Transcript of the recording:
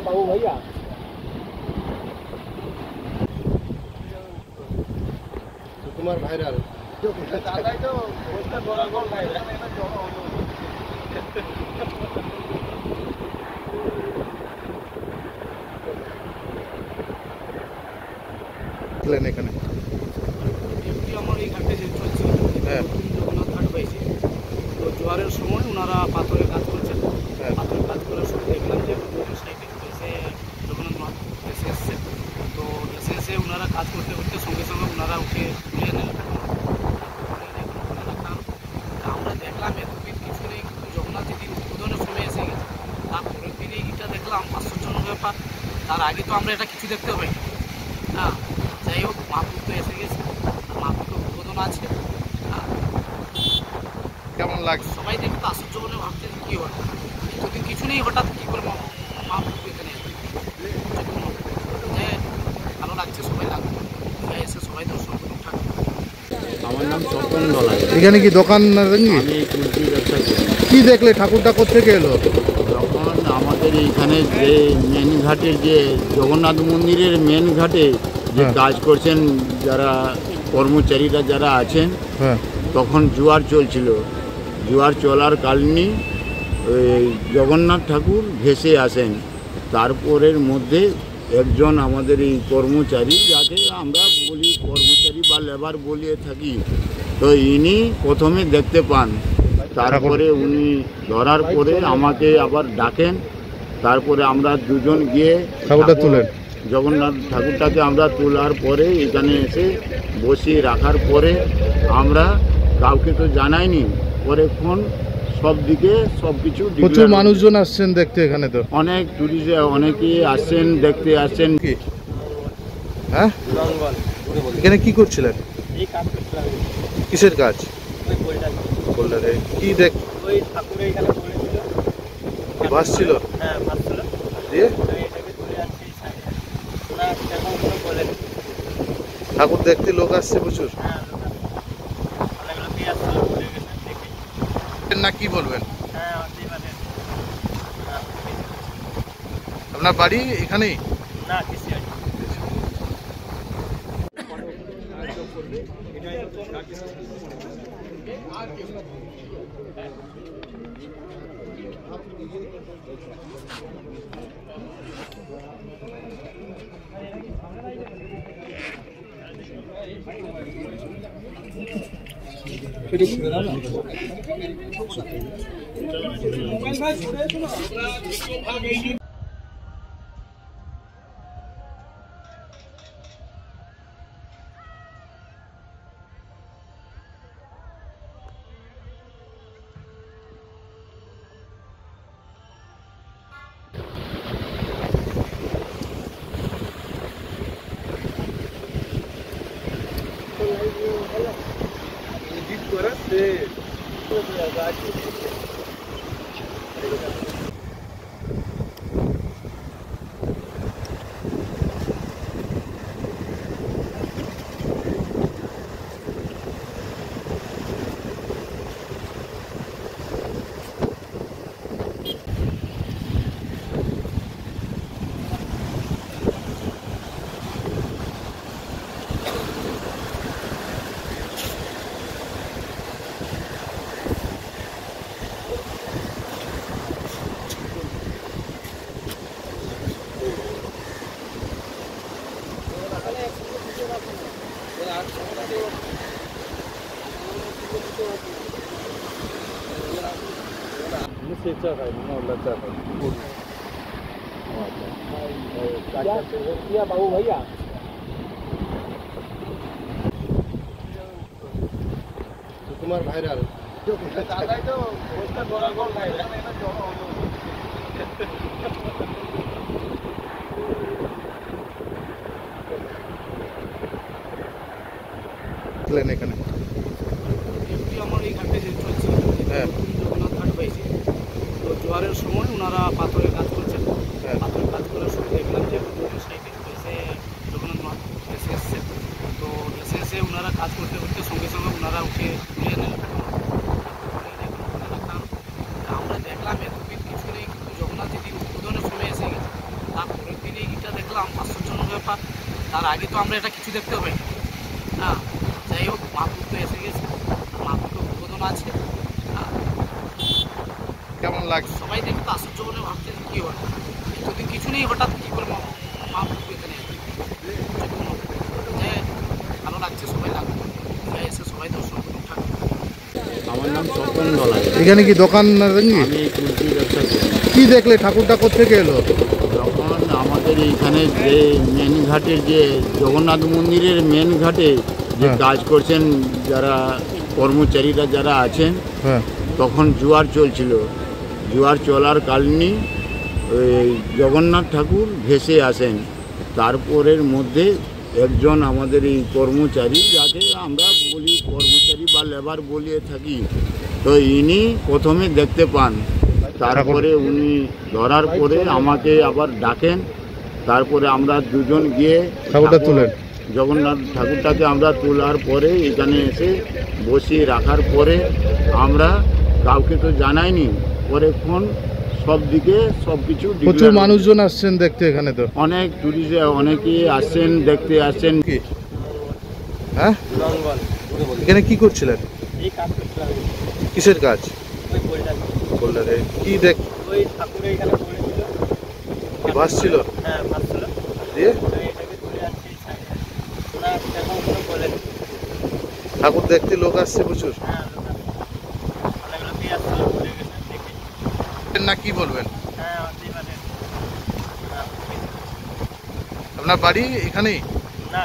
बाबू भैया তোমার ভাইরাল এখানে আমার এই ঘাটে যে চলছে জগন্নাথ ঘাট পাইছে তো জোয়ারের সময় ওনারা পাথরের কাজ করছেন। পাথরের কাজ করার সময় দেখলাম যে সাইডে এসে জগন্নাথ এসে এসছে, তো এসে ওনারা কাজ করতে করতে সঙ্গে সঙ্গে ওনারা উঠে তুলে নেন। আমরা দেখলাম এতদিন কিছু নেই, কিন্তু জগন্নাথ যেদিন উদ্বোধনের সময় এসে গেছে তারপরের দিনে এটা দেখলাম আশ্চর্যজনক ব্যাপার। তার আগে তো আমরা এটা কিছু দেখতে পাই না। যাই হোক, মাহবুব তো এসে গেছে, মাহবুব তো উদ্বোধন আছে। কেমন লাগছে? সবাই দেখে তো আশ্চর্য বলে ভাবছে কী হয়, এতদিন কিছু নেই, হঠাৎ কী করে মাহবুব এখানে ভালো লাগছে। সবাই লাগবে এসে সবাই দর্শন করুন ঠাকুর। আমার নাম স্বপন দলাই। এখানে কি দোকান নাকি? আমি তুলসী ব্যবসা করি। কি দেখলে ঠাকুরটা কোথেকে এলো? যখন আমাদের এইখানে যে মেন ঘাটের যে জগন্নাথ মন্দিরের মেন ঘাটে যে কাজ করছেন যারা কর্মচারীরা যারা আছেন, তখন জোয়ার চলছিল। জোয়ার চলার কারণে জগন্নাথ ঠাকুর ভেসে আসেন। তারপরের মধ্যে একজন আমাদের এই কর্মচারী, যাকে আমরা বলি কর্মচারী বা লেবার বলিয়ে থাকি, তো ইনি প্রথমে দেখতে পান। তারপরে উনি ধরার পরে আমাকে আবার ডাকেন। তারপরে আমরা দুজন গিয়ে ঠাকুরটা তুলেন। জগন্নাথ ঠাকুরটাকে আমরা তোলার পরে এখানে এসে বসিয়ে রাখার পরে আমরা কাউকে তো জানাইনি। পরে ফোন সব দিকে সব কিছু, প্রচুর মানুষজন আসছেন দেখতে এখানে, তো অনেক টুরিস্ট অনেকেই আসছেন, দেখতে আসছেন। কি হ্যাঁ, এখানে কি করছিলেন? কিসের কাজ? কি দেখ বাস ছিল? দিয়ে ঠাকুর দেখতে লোক আসছে প্রচুর না? কি বলবেন? আপনার বাড়ি এখানেই? না, बाबू भैया তোমার ভাইরাল এখানে ডিউটি আমার এই ঘাটে যে চলছে জগন্নাথ ঘাট পাইছে তো জোয়ারের সময় ওনারা পাথরের কাজ করছেন পাথরের কাজ করার সময় দেখলাম যে সাইডে এসে জগন্নাথ মাঠ এসে এসছে তো এসে ওনারা কাজ করতে করতে সঙ্গে সঙ্গে ওনারা উঠে তুলে নেন আমরা দেখলাম এতদিন কিছু নেই কিন্তু জগন্নাথ যেদিন উদ্বোধনের সময় এসে গেছে তারপরের দিনে এটা দেখলাম আশ্চর্যজনক ব্যাপার তার আগে তো আমরা এটা কিছু দেখতে পাই না যাই হোক মাহবুব তো এসে গেছে মাহবুবের উদ্বোধন আছে কেমন লাগছে সবাই দেখে তো আশ্চর্য বলে ভাবছে কী হয় এতদিন কিছু নেই হঠাৎ কী করে মাহবুব এখানে ভালো লাগছে সবাই লাগবে এসে সবাই দর্শন করুন ঠাকুর আমার নাম স্বপন দলাই। এখানে কি দোকান নাকি আমি এই কুলফি ব্যবসা করি। কি দেখলে ঠাকুরটা কোত্থেকে এলো? যখন আমাদের এইখানে যে মেন ঘাটের যে জগন্নাথ মন্দিরের মেন ঘাটে যে কাজ করছেন যারা কর্মচারীরা যারা আছেন তখন জোয়ার চলছিল। জোয়ার চলার কারণে ওই জগন্নাথ ঠাকুর ভেসে আসেন। তারপরের মধ্যে একজন আমাদের এই কর্মচারী যাকে আমরা বলি কর্মচারী বা লেবার বলিয়ে থাকি, তো ইনি প্রথমে দেখতে পান। তারপরে উনি ধরার পরে আমাকে আবার ডাকেন। তারপরে আমরা দুজন গিয়ে ঠাকুরটা তুলেন। জগন্নাথ ঠাকুরটাকে আমরা তোলার পরে এখানে এসে বসিয়ে রাখার পরে আমরা কাউকে তো জানাইনি, পরে ফোন সব দিকে সব কিছু প্রচুর মানুষজন আসছেন দেখতে এখানে, তো অনেক টুরিস্ট অনেকেই আসছেন দেখতে আসছেন। কি হ্যাঁ এখানে কি করছিলেন? কিসের কাজ? কি দেখ ভাসছিল দিয়ে ঠাকুর দেখতে লোক আসছে প্রচুর না, কি বলবেন? আপনার বাড়ি এখানেই? না